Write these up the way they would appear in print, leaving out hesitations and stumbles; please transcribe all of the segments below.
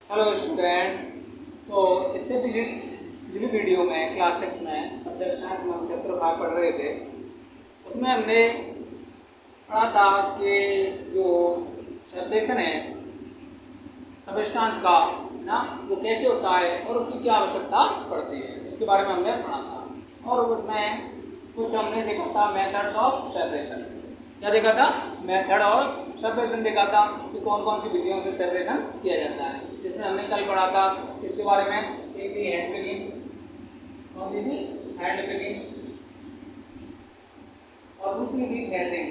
Hello students. तो इससे पिछली वीडियो में क्लास 6 में सब्जेक्ट साइंस में हम चैप्टर 5 पढ़ रहे थे। उसमें हमने पढ़ा था कि जो सेपरेशन है सबस्टेंस का ना, वो कैसे होता है और उसकी क्या आवश्यकता पड़ती है, इसके बारे में हमने पढ़ा था। और उसमें कुछ हमने देखा था मेथड्स ऑफ सेपरेशन। क्या देखा था? मेथड ऑफ सेपरेशन देखा था कि कौन कौन सी विधियों से सेपरेशन किया जाता है। जिसमें हमने कल पढ़ा था इसके बारे में, एक थी हैंड पिकिंग, कौन सी थी? हैंड पिकिंग, और दूसरी थी थ्रेसिंग।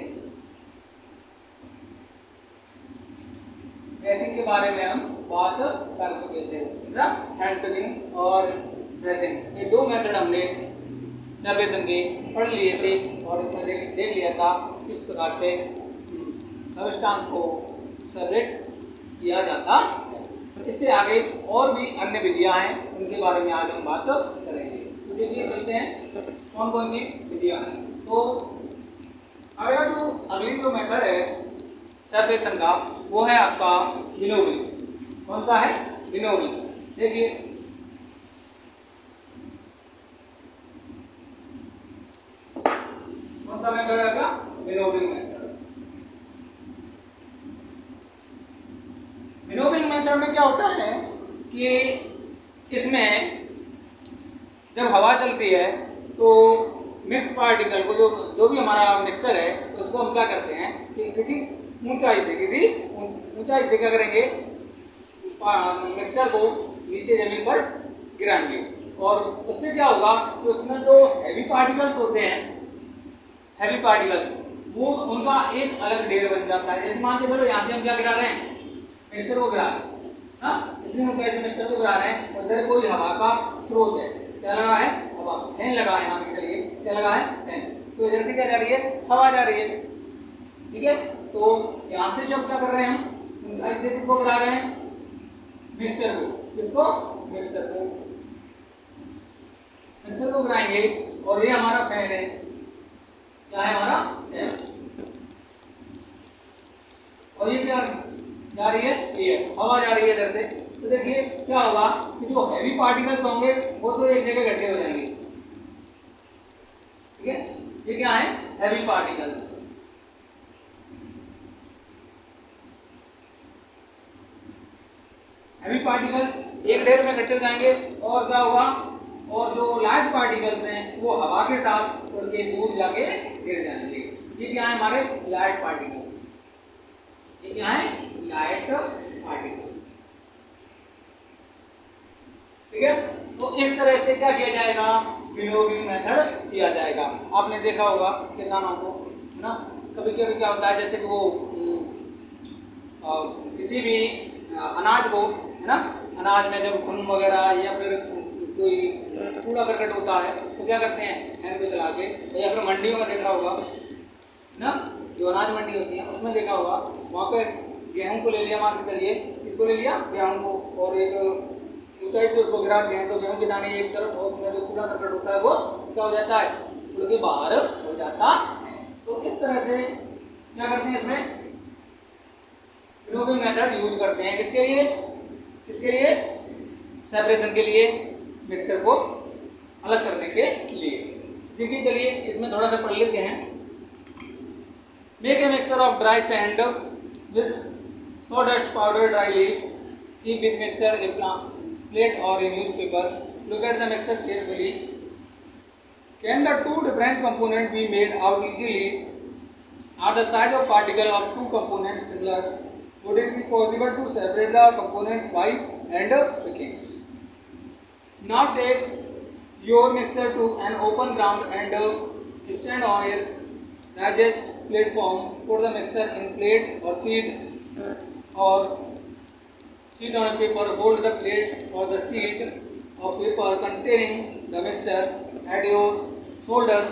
थ्रेसिंग के बारे में हम बात कर चुके थे ना। हैंड पिकिंग और थ्रेसिंग, ये दो मेथड हमने सेपरेशन के पढ़ लिए थे और इसमें देख लिया था किस प्रकार से सबस्टेंस को सेपरेट किया जाता है। इससे आगे और भी अन्य विधियां हैं, उनके बारे में आज हम बात करेंगे। तो देखिए चलते हैं कौन कौन सी विधियां हैं। तो अगली जो मेथड है सेपरेशन का, वो है आपका विनोविंग। कौन सा है? विनोविंग। देखिए कौन सा मेथड है आपका? Winnowing method. विनोविंग मेथड में क्या होता है कि इसमें जब हवा चलती है तो मिक्स पार्टिकल को, जो भी हमारा मिक्सचर है, तो उसको हम क्या करते हैं कि किसी ऊंचाई से क्या करेंगे, मिक्सचर को नीचे जमीन पर गिराएंगे। और उससे क्या होगा कि उसमें जो हैवी पार्टिकल्स होते हैं, हैवी पार्टिकल्स, वो उनका एक अलग ढेर बन जाता है। जैसे मान के चलो यहाँ से हम क्या गिरा रहे हैं, मिक्सचर को गिरा रहे हैं ना, इतनी ऊंचाई से मिक्सचर को गिरा रहे हैं और इधर कोई हवा का स्रोत है। क्या लगा है? हवा। फैन लगा है, मान के चलिए क्या लगा है? फैन। तो इधर से क्या जा रही है? हवा जा रही है। ठीक है, तो यहाँ से जब क्या कर रहे हैं हम, ऊंचाई से किसको गिरा रहे हैं? मिक्सचर को। किसको? मिक्सचर को। मिक्सचर को गिराएंगे और ये हमारा फैन है। क्या है हमारा? फैन। और ये क्या जा रही है? ये हवा जा रही है इधर से। तो देखिए क्या होगा कि जो हैवी पार्टिकल्स होंगे वो तो एक जगह इकट्ठे हो जाएंगे। ठीक है, ये क्या है? Heavy particles. हैवी पार्टिकल्स एक ढेर में इकट्ठे हो जाएंगे और क्या होगा, और जो लाइट पार्टिकल्स हैं वो हवा के साथ उड़ के दूर जाके गिर जाएंगे। ये क्या है? हमारे लाइट पार्टिकल्स। ये क्या है? Light particle. ठीक है, तो इस तरह से क्या किया जाएगा? विनोविंग मेथड किया जाएगा। आपने देखा होगा किसानों को, है ना, कभी कभी क्या होता है, जैसे कि वो किसी भी अनाज को, है ना, अनाज में जब खून वगैरह या फिर कोई कूड़ा करकट होता है तो क्या करते हैं, हैंड पे चला के, या फिर मंडियों में देखा होगा ना, जो अनाज मंडी होती है उसमें देखा होगा, वहाँ पे गेहूं को ले लिया, मान के चलिए किसको ले लिया? गेहूं को, और एक ऊंचाई से उसको गिराते हैं तो गेहूं के दाने एक तरफ और उसमें जो कूड़ा करकट होता है वो क्या हो जाता है? उड़ के बाहर हो जाता है। तो इस तरह से क्या करते हैं, इसमें विनोविंग मेथड यूज करते हैं। किसके लिए? किसके लिए? सेपरेशन के लिए, मिक्सचर को अलग करने के लिए। देखिए चलिए इसमें थोड़ा सा पढ़ लेते हैं। Make a mixture of dry sand with sawdust powder, dry leaves. Keep with mixture a plate or a newspaper. Look at the mixture carefully. Can the two different components be made out easily? Are the size of particle of two components similar? Would it be possible to separate the components by hand picking? Now take your mixture to an open ground and stand on a raised platform. Put the mixture in plate or sheet on paper. Hold the plate or the sheet of paper containing the mixture at your shoulder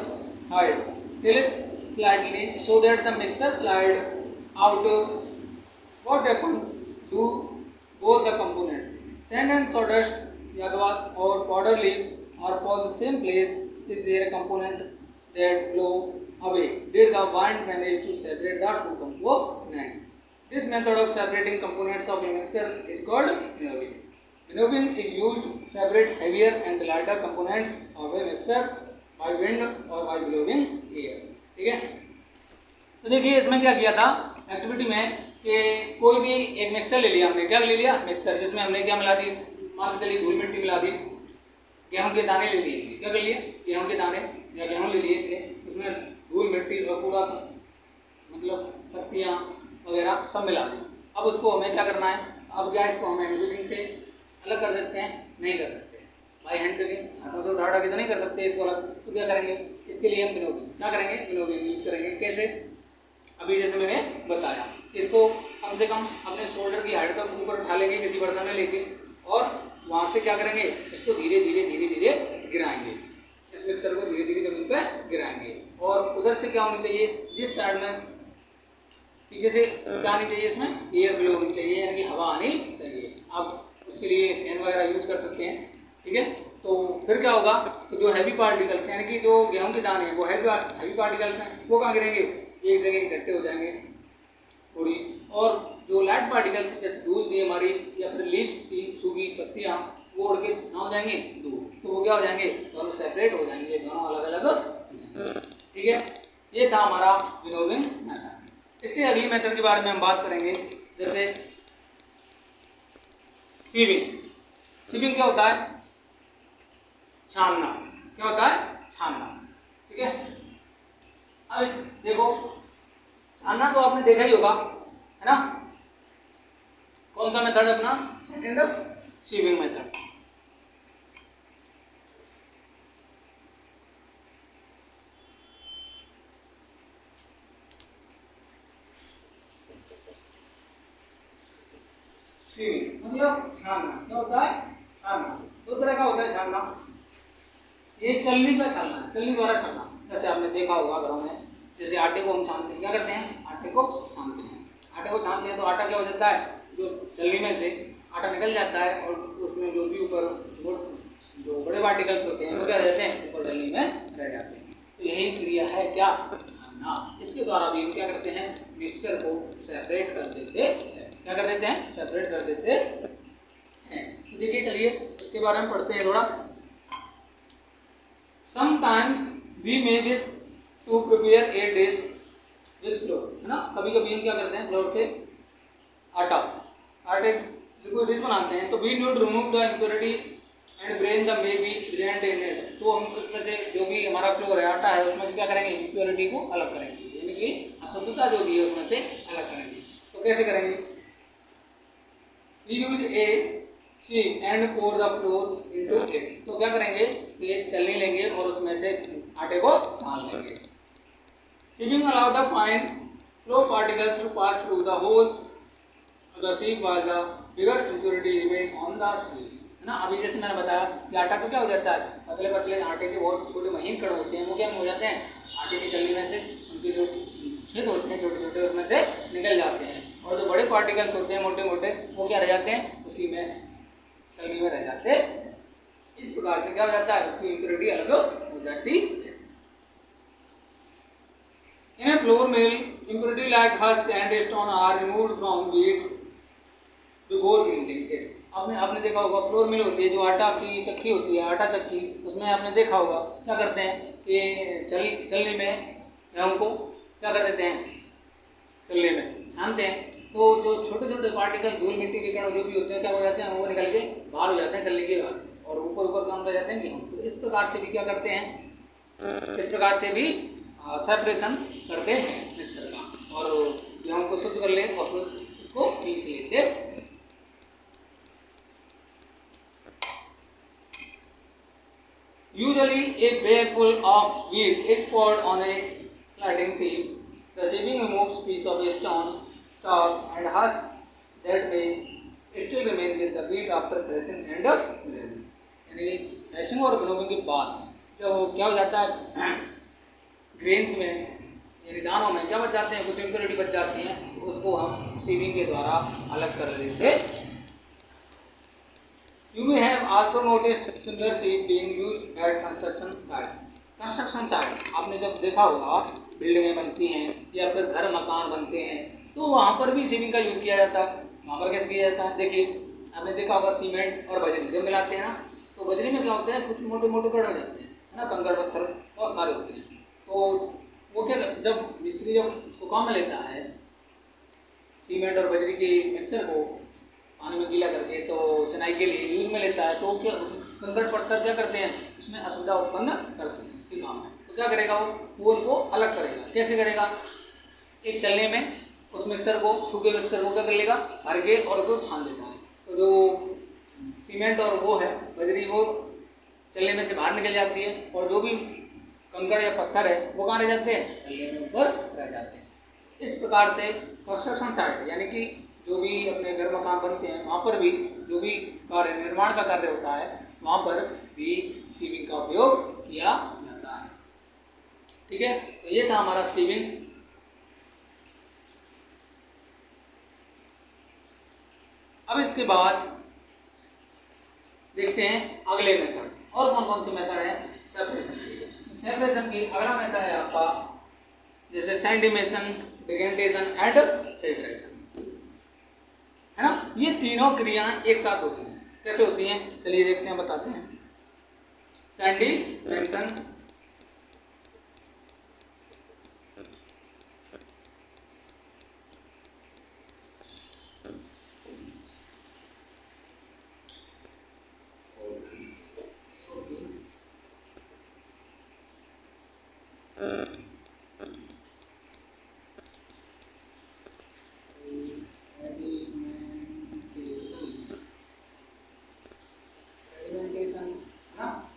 height. Tilt slightly so that the mixture slide out. What happens to both the components? Sand and sawdust or powder leaves are for the same place. Is there a component that blow away? Did the wind manage to separate the two components? This method of separating components of a mixture is called winnowing. Winnowing is used to separate heavier and lighter components of a mixture by wind or by blowing air. ठीक है, तो देखिए इसमें क्या किया था activity में कि कोई भी एक मिक्सचर ले लिया हमने, क्या ले लिया मिक्सचर, जिसमें हमने क्या मिला दी, मान के चलिए धूल मिट्टी मिला दी, गेहूं के दाने ले लिए, क्या कर लिए गेहूं के दाने या गेहूं ले लिए इतने, उसमें धूल मिट्टी और कूड़ा मतलब पत्तियाँ वगैरह सब मिला दें। अब उसको हमें क्या करना है, अब क्या इसको हमें हैंड पिकिंग से अलग कर सकते हैं, नहीं कर सकते भाई, हैंड पिकिंग हाथों से उठा के तो नहीं कर सकते इसको अलग, तो क्या करेंगे इसके लिए हम विनोविंग क्या करेंगे, विनोविंग यूज करेंगे। कैसे, अभी जैसे मैंने बताया, इसको कम से कम अपने शोल्डर की हाइट तक ऊपर उठा लेंगे किसी बर्तन में लेके, और वहाँ से क्या करेंगे इसको धीरे धीरे धीरे धीरे गिराएंगे, इस मिक्सर को धीरे धीरे जमीन पर गिराएंगे। और उधर से क्या होनी चाहिए, जिस साइड में पीछे से क्या आनी चाहिए, इसमें एयर फ्लो होनी चाहिए, यानी कि हवा आनी चाहिए। आप उसके लिए फैन वगैरह यूज कर सकते हैं, ठीक है। तो फिर क्या होगा, तो जो हैवी पार्टिकल्स यानी कि जो गेहूं के दाने हैं वो हैवी पार्टिकल्स हैं, वो कहाँ गिरेंगे, एक जगह इकट्ठे हो जाएंगे थोड़ी, और जो लाइट पार्टिकल्स जैसे धूल थी हमारी या फिर लीव्स थी सूखी पत्तियाँ, वो उड़ के कहाँ हो जाएंगे दूर, तो वो क्या हो जाएंगे, दोनों सेपरेट हो जाएंगे, दोनों अलग अलग हो जाएंगे, ठीक है। ये था हमारा विनोविंग मेथड। इससे अगली मेथड के बारे में हम बात करेंगे, जैसे सीविंग। सीविंग क्या होता है, छानना, क्या होता है छानना, ठीक है। अब देखो छानना तो आपने देखा ही होगा, है ना, कौन सा मेथड अपना, सेकंड सीविंग मेथड। सीविंग मतलब छानना, क्या होता है छानना, दो तरह का होता है छानना, ये चलनी का छानना, चलनी द्वारा छानना, जैसे आपने देखा होगा घरों में, जैसे आटे को हम छानते हैं, क्या करते हैं आटे को छानते हैं, आटे को छानते हैं तो आटा क्या हो जाता है, जो चलनी में से आटा निकल जाता है और उसमें जो भी ऊपर जो बड़े पार्टिकल्स होते हैं वो क्या रह जाते हैं, ऊपर चलनी में रह जाते हैं। तो यही क्रिया है क्या, छानना। इसके द्वारा भी हम क्या करते हैं, मिक्सचर को सेपरेट कर देते हैं, क्या कर देते हैं, सेपरेट कर देते हैं। तो देखिए चलिए इसके बारे में पढ़ते हैं थोड़ा। Sometimes we may wish to prepare a dish with flour, है ना, कभी कभी हम क्या करते हैं फ्लोर से आटे से कोई डिश बनाते हैं, तो we need to remove the impurity and brain the may be present in it। तो हम उसमें से जो भी हमारा फ्लोर है आटा है उसमें से क्या करेंगे, इम्प्योरिटी को अलग करेंगे, यानी कि अशुद्धता जो भी है उसमें से अलग करेंगे। तो कैसे करेंगे, we use a sieve and pour the flour into it। तो क्या करेंगे, ये चलनी लेंगे और उसमें से आटे को छान लेंगे। Sieving allow the fine flour particles to pass through the holes of the sieve while the bigger impurity remain on the sieve, है ना। अभी जैसे मैंने बताया कि आटा तो क्या हो जाता है, पतले पतले आटे के बहुत छोटे महीन कण होते हैं, वो क्या हो जाते हैं आटे की चलनी में से, उनके जो छेद होते हैं छोटे छोटे उसमें से निकल जाते हैं, और जो बड़े पार्टिकल्स होते हैं मोटे मोटे वो क्या रह जाते हैं, उसी में चलनी में रह जाते हैं। इस प्रकार से क्या हो जाता है, उसकी इम्प्योरिटी अलग हो जाती है। In a flour mill, impurity like husk and stone are removed from wheat before grinding it। आपने देखा होगा फ्लोर मिल होती है, जो आटा की चक्की होती है, आटा चक्की, उसमें आपने देखा होगा क्या करते हैं कि चलनी में गेहूं को क्या कर देते हैं, चलनी में छानते हैं, तो जो छोटे छोटे पार्टिकल धूल मिट्टी के कण जो भी होते हैं क्या हो जाते हैं, वो निकल के बाहर हो जाते हैं चलनी के बाहर, और ऊपर ऊपर काम रह जाते हैं गेहूँ। तो इस प्रकार से भी क्या करते हैं, इस प्रकार से भी सेपरेशन करते हैं मिक्सर का, और गेहूँ को शुद्ध कर ले और फिर उसको पीस लेते हैं। Usually a bag full of wheat is poured on a sliding sieve. The sieving removes piece of stone, stalk and husk that may still remain with the wheat after threshing and grinding। यानी threshing और winnowing के बाद जब क्या हो जाता है, grains में यानी दानों में क्या बच जाते हैं, कुछ इम्प्योरिटी बच जाती हैं, तो उसको हम सीविंग के द्वारा अलग कर लेते हैं। You may have also noticed similar sieve being used at construction sites। Construction sites आपने जब देखा होगा, बिल्डिंगें बनती हैं या फिर घर मकान बनते हैं, तो वहाँ पर भी सीविंग का यूज़ किया जाता है। वहाँ पर कैसे किया जाता है, देखिए आपने देखा होगा सीमेंट और बजरी जब मिलाते हैं ना, तो बजरी में क्या होता है, कुछ मोटे मोटे कण हो जाते हैं, है ना, कंकड़ पत्थर बहुत सारे होते हैं। तो वो क्या, जब मिस्त्री जब उसको काम में लेता है सीमेंट और बजरी के मिक्सर को पानी में गीला करके, तो चनाई के लिए यूज में लेता है, तो क्या कंकड़ पत्थर क्या करते हैं, उसमें असुविधा उत्पन्न करते हैं, इसके काम है। तो क्या करेगा वो उनको अलग करेगा। कैसे करेगा, एक चलने में उस मिक्सर को, सूखे मिक्सर को क्या कर लेगा, भर के और उसको छान देता है। तो जो सीमेंट और वो है बजरी, वो चलने में से बाहर निकल जाती है, और जो भी कंकड़ या पत्थर है वो कहाँ रह जाते हैं, चलने में ऊपर रह जाते हैं। इस प्रकार से कंस्ट्रक्शन साइट यानी कि जो भी अपने घर मकान बनते हैं वहाँ पर भी जो भी कार्य निर्माण का कार्य होता है वहाँ पर भी सीविंग का उपयोग किया जाता है। ठीक है, तो ये था हमारा सीविंग। अब इसके बाद देखते हैं अगले मेथड, और कौन कौन से मेथड है सेपरेशन। सेपरेशन की अगला मेथड है आपका जैसे सैंडिमेशन, डिकेंटेशन एंड फिल्ट्रेशन, है ना। ये तीनों क्रियाएं एक साथ होती हैं। कैसे होती हैं, चलिए देखते हैं, बताते हैं। सैंडिमेशन,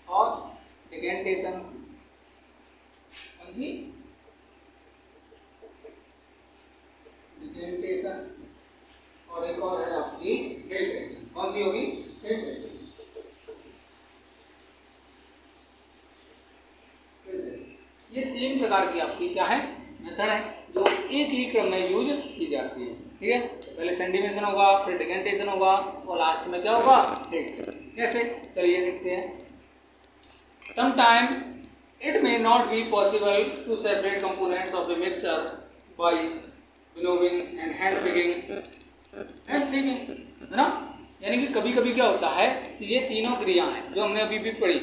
और डिकेंटेशन, जी डिकेंटेशन, और एक और है आपकी फिल्ट्रेशन। कौन सी होगी, फिल्ट्रेशन। ये तीन प्रकार की आपकी क्या है, मेथड है, जो एक ही क्रम में यूज की जाती है। ठीक है, पहले सैंडिमेशन होगा, फिर डिकेंटेशन होगा, और लास्ट में क्या होगा, फिल्ट्रेशन। कैसे, चलिए देखते हैं। Sometime it may not be possible to separate components of a mixer by winnowing and hand picking and sieving, है ना। यानी कि कभी कभी क्या होता है कि ये तीनों क्रिया हैं जो हमने अभी भी पढ़ी,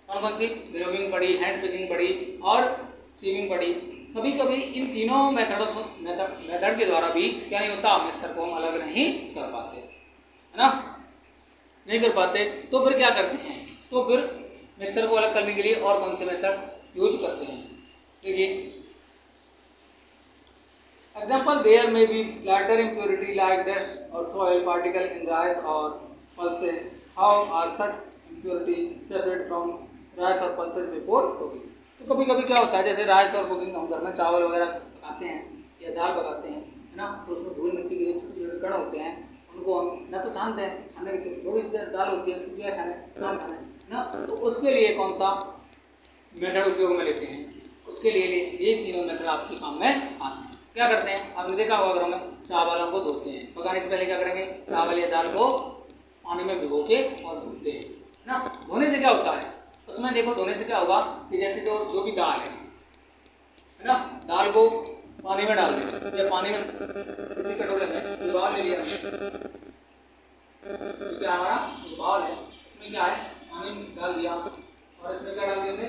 कौन कौन सी, विनोविंग पढ़ी, हैंड पिकिंग पढ़ी और सीविंग पढ़ी। कभी कभी इन तीनों मेथड के द्वारा भी क्या नहीं होता, मिक्सर को हम अलग नहीं कर पाते, है ना, नहीं कर पाते। तो फिर क्या करते हैं, तो फिर मिक्सर को अलग करने के लिए और कौन से मेथड यूज करते हैं, देखिए। Example, there may be lighter impurity like dust और सॉइल पार्टिकल इन राइस और pulses. How are such impurity separate from rice और पल्सेज बिफोर कुकिंग। तो कभी कभी क्या होता है, जैसे राइस और कुकिंग, हम घर में चावल वगैरह पकाते हैं या दाल पकाते हैं, है ना, तो उसमें धूल मिट्टी के जो छोटे छोटे कण होते हैं उनको हम ना तो छानते हैं, छानने की थोड़ी सी दाल होती है उसको क्या छाने, ना छाने ना, तो उसके लिए कौन सा मेथड उपयोग में लेते हैं, उसके लिए ये तीनों मेथड आपके काम में आते हैं। क्या करते हैं, आपने देखा होगा घरों में चावलों को धोते हैं, पकाने से पहले क्या करेंगे, चावल या दाल को पानी में भिगो के और धोते हैं ना। धोने से क्या होता है, उसमें देखो धोने से क्या होगा कि जैसे जो भी दाल है ना, दाल को पानी में डाल दें या पानी में किसी कटोरे में बाउल ले लिया, तो क्या हमारा बाउल है इसमें क्या है, पानी डाल दिया और इसमें क्या डाल दिया हमने,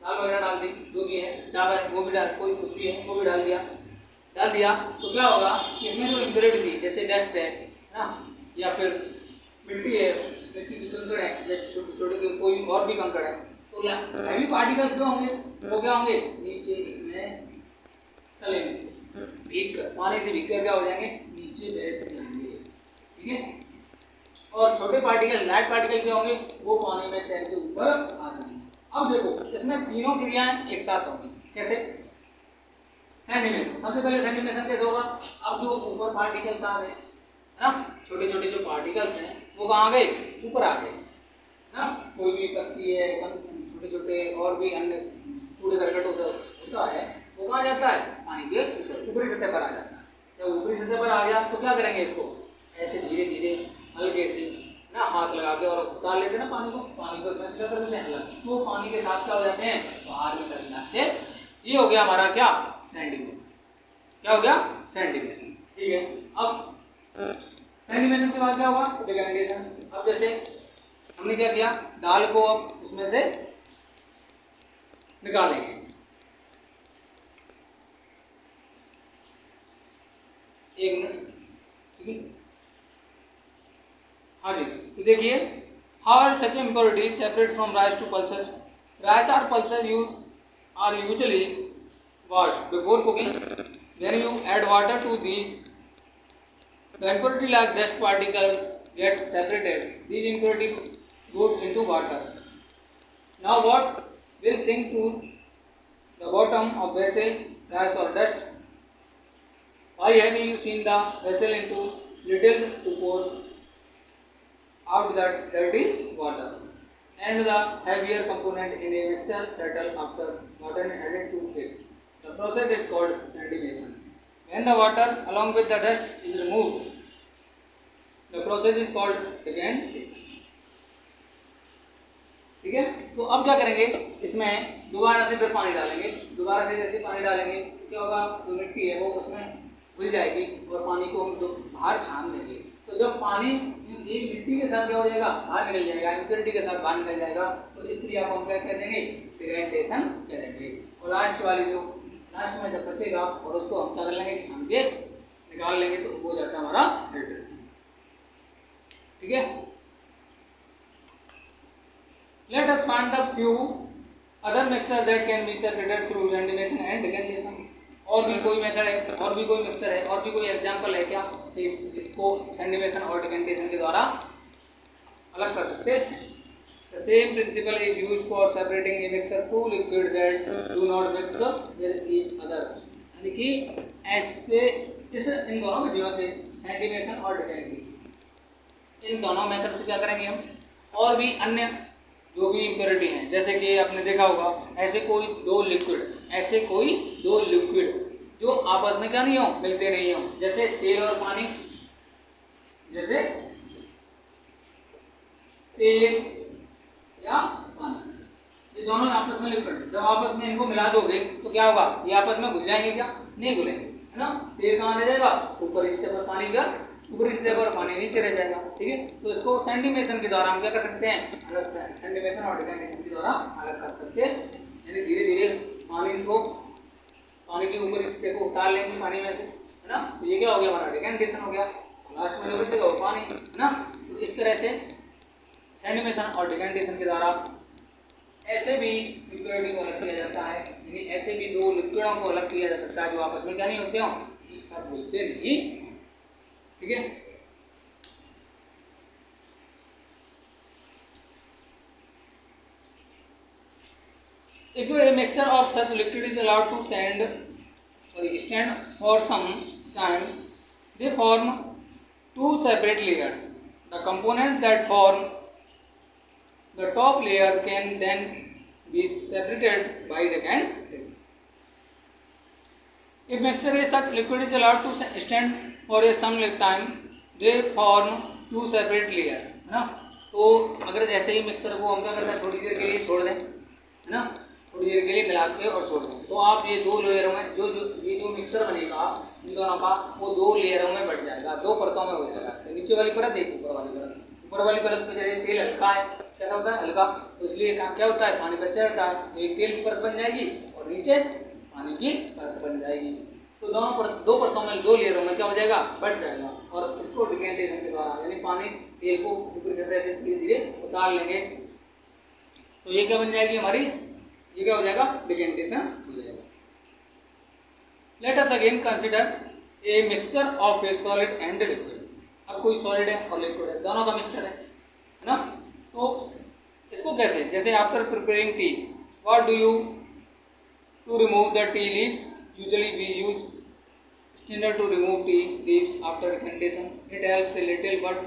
दाल वगैरह डाल दी, जो भी है चावल वो भी डाल, कोई कुछ भी है वो भी डाल दिया, तो क्या होगा कि इसमें जो इम्प्योरिटी थी, जैसे डस्ट है ना, या फिर मिट्टी है, मिट्टी की कंकड़ है, या छोटे छोटे कोई और भी कंकड़ है, तो हैवी पार्टिकल्स जो होंगे वो क्या होंगे, नीचे इसमें तले में भीग कर, पानी से भीग कर क्या हो जाएंगे, नीचे बैठ जाएंगे। ठीक है, और छोटे पार्टिकल, लाइट पार्टिकल क्या होंगे, वो पानी में तैर के ऊपर आ जाएंगे। अब देखो इसमें तीनों क्रियाएं एक साथ होंगी। कैसे, सैंडिमेशन, सबसे पहले सैंडिमेशन कैसे होगा, अब जो ऊपर पार्टिकल्स आ गए ना, छोटे छोटे जो पार्टिकल्स हैं वो कहाँ आ गए, ऊपर आ गए ना, कोई भी पत्ती है, छोटे छोटे और भी अन्य कूड़े करकट होता है, वो कहाँ जाता है, पानी के ऊपरी सतह पर आ जाता है। जब ऊपरी सतह पर आ गया तो क्या करेंगे, इसको ऐसे धीरे धीरे हल्के से ना हाथ लगा के और उतार लेते हैं ना पानी को इसमें क्या कर देते हैं, हल्का, तो पानी के साथ क्या हो जाते हैं, बाहर निकल जाते हैं। ये हो गया हमारा क्या, सैंडिमेशन। क्या हो गया? सैंडिमेशन। ठीक है, अब सैंडिमेशन के बाद क्या होगा? डिकैंटेशन। अब जैसे हमने क्या किया, दाल को अब उसमें से निकालेंगे। एक मिनट, ठीक है। हाँ जी, तो देखिए, how are such impurities separate from rice to pulses? Rice और pulses you are usually washed before cooking. When you add water to these, the impurity like dust particles get separated. These impurities go into water. Now what will sink to the bottom of vessels, rice or dust? Why have you seen the vessel into little to pour out the dirty water? And the heavier component in a mixture settle after water is added to it. The process is called sedimentation. When the water along with the dust is removed, the process is called decantation. ठीक है, तो अब क्या करेंगे, इसमें दोबारा से फिर पानी डालेंगे। दोबारा से जैसे पानी डालेंगे क्या होगा, जो मिट्टी है वो उसमें घुल जाएगी और पानी को हम बाहर छान देंगे। तो जब पानी ये मिट्टी के साथ क्या हो जाएगा, बाहर निकल जाएगा, इम्प्योरिटी के साथ बाहर निकल जाएगा, तो इस क्रिया को हम क्या कह देंगे? डिकैंटेशन कह देंगे। और लास्ट वाली जो लास्ट में जब बचेगा और उसको हम क्या कर लेंगे, छान के निकाल लेंगे, तो वो जाता है हमारा फिल्ट्रेशन। ठीक है, let us find the few other mixture that can be separated through sedimentation and decantation. और भी कोई मेथड है, और भी कोई मिक्सर है, और भी कोई एग्जांपल है क्या जिसको सैंडिमेशन और डिकैंटेशन के द्वारा अलग कर सकते हैं? The same principle is used for separating a mixture two liquid that do not mix with each other. यानी कि ऐसे इन दोनों विधियों से सैंडिमेशन और डिकैंटेशन, इन दोनों मेथड से क्या करेंगे हम? और भी अन्य जो भी इम्प्योरिटी हैं, जैसे कि आपने देखा होगा ऐसे कोई दो लिक्विड जो आपस में क्या नहीं हो, मिलते नहीं हो, जैसे तेल और पानी, जैसे तेल या पानी, ये दोनों आपस में लिक्विड, जब आपस में इनको मिला दोगे तो क्या होगा, ये आपस में घुल जाएंगे क्या? नहीं घुलेंगे, है ना। तेल कहाँ रह जाएगा? ऊपर हिस्से पर, पानी का ऊपरी हिस्से पर, पानी नीचे रह जाएगा। ठीक है, तो इसको सैंडिमेशन के द्वारा हम क्या कर सकते हैं, अलग सैंडिमेशन और डिकैंटेशन के द्वारा अलग कर सकते हैं। यानी धीरे धीरे पानी के ऊपरी हिस्से को उतार लेंगे पानी में से, है ना। तो ये क्या हो गया, हमारा डिकैंटेशन हो गया। लास्ट में जो बचेगा वो पानी, है ना। तो इस तरह से सैंडिमेशन और डिकैंटेशन के द्वारा ऐसे भी इम्प्योरिटी को अलग किया जाता है, यानी ऐसे भी दो लिक्विडों को अलग किया जा सकता है जो आपस में क्या नहीं होते हो, एक साथ मिलते नहीं। ठीक है, if a mixture of such liquid is allowed to stand for some time, they form two separate layers. The component that form the top layer can then be separated by decantation. If mixture is such liquid is allowed to stand for some time, they form two separate layers, है ना। तो अगर जैसे ही mixer को हम क्या करते हैं, थोड़ी देर के लिए छोड़ दें, है ना, थोड़ी देर के लिए मिला के और छोड़ दें, तो आप ये दो लेयरों में ये जो मिक्सर बनेगा इन दोनों का, वो दो लेयरों में बढ़ जाएगा, दो परतों में हो जाएगा। तो नीचे वाली परत, एक ऊपर वाली परत पे जैसे तेल हल्का है, कैसा होता है, हल्का, तो इसलिए क्या होता है, पानी बचता रहता है, तो एक तेल की परत बन जाएगी और नीचे पानी की परत बन जाएगी। तो दो परतों में, दो लेयरों में क्या हो जाएगा, बढ़ जाएगा। और इसको डिकैंटेशन के द्वारा, यानी पानी तेल को ऊपरी सतह से धीरे धीरे उतार लेंगे, तो ये क्या बन जाएगी हमारी, ये क्या हो जाएगा, डिकैंटेशन हो जाएगा। Let us again consider a mixture of A solid and liquid. अब कोई सॉलिड है और लिक्विड है, दोनों का मिक्सचर है ना। तो इसको कैसे, जैसे after preparing tea, what do you to remove the tea leaves? Usually we use strainer to remove tea leaves after decantation. It helps a little, but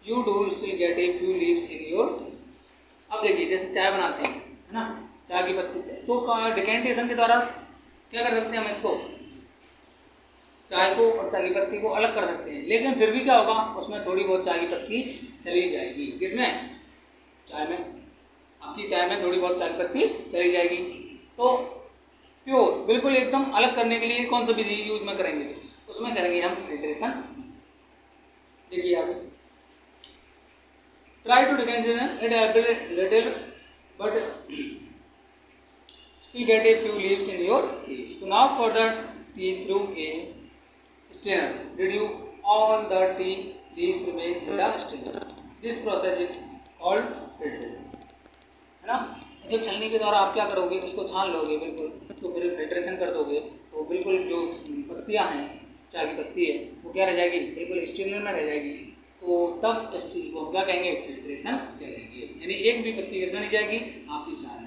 you do still get a few leaves in your tea. अब देखिए, जैसे चाय बनाते हैं, है ना, चाय की पत्ती, तो डिकैंटेशन के द्वारा क्या कर सकते हैं, हम इसको चाय को और चाय की पत्ती को अलग कर सकते हैं, लेकिन फिर भी क्या होगा, उसमें थोड़ी बहुत चाय की पत्ती चली जाएगी। किसमें? चाय में, आपकी चाय में थोड़ी बहुत चाय की पत्ती चली जाएगी। तो प्योर बिल्कुल एकदम अलग करने के लिए कौन सा विधि यूज में करेंगे, उसमें करेंगे हम फिल्ट्रेशन। देखिए आगे, try to decondense it little but still get a few leaves in your tea. So now for the tea through a strainer, reduce all the tea leaves remain in the strainer. This process is called filtration. है ना, जब छलनी के द्वारा आप क्या करोगे, उसको छान लोगे बिल्कुल, तो फिर फिल्ट्रेशन कर दोगे, तो बिल्कुल जो पत्तियां हैं, चाय की पत्ती है, वो क्या रह जाएगी, बिल्कुल स्ट्रेनर में रह जाएगी। तो तब इस चीज़ को हम क्या कहेंगे, फिल्ट्रेशन कहेंगे। यानी एक भी पत्ती इसमें नहीं जाएगी आपकी चाय में।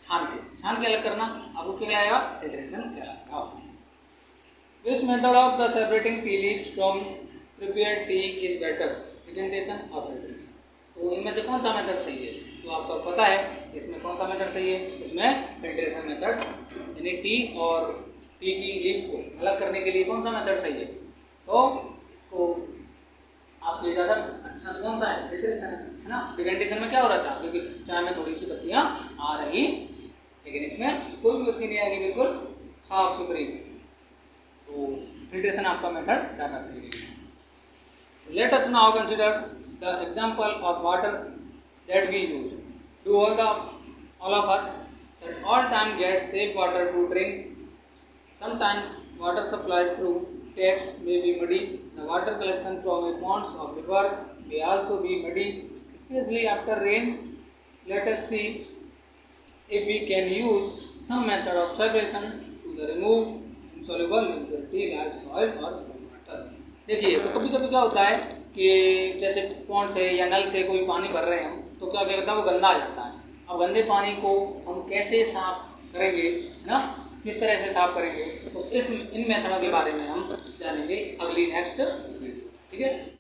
छान के अलग करना आपको क्या कहलाएगा, फिल्ट्रेशन कहलाएगा। Which method of the separating tea leaves from prepared tea is better, decantation or filtration? तो इनमें से कौन सा मेथड सही है, तो आपको पता है इसमें कौन सा मेथड सही है, इसमें फिल्ट्रेशन मेथड, यानी टी और टी की लीव्स को अलग करने के लिए कौन सा मेथड सही है। तो इसको आपके ज़्यादा अच्छा कौन सा है, फिल्ट्रेशन है ना। डिकेंटेशन में क्या हो रहा था, क्योंकि चाय में थोड़ी सी पत्तियाँ आ रही, लेकिन इसमें कोई भी पत्ती नहीं आएगी, बिल्कुल साफ सुथरी। तो फिल्ट्रेशन आपका मेथड ज़्यादा सही है। Let us now consider the example of water that we use. Do all of us that all time get safe water to drink. Sometimes water supplied through taps may be muddy. The water collection from a ponds of river may also be muddy, especially after rains. Let us see if we can use some method of separation to remove insoluble impurity like soil or water. देखिए, तो कभी कभी क्या होता है कि जैसे pond से या नल से कोई पानी भर रहे हैं हम, तो क्या कहता है वो गंदा आ जाता है। अब गंदे पानी को हम कैसे साफ करेंगे, है ना, किस तरह से साफ करेंगे, तो इन मेथडों के बारे में हम जानेंगे अगली नेक्स्ट वीडियो। ठीक है।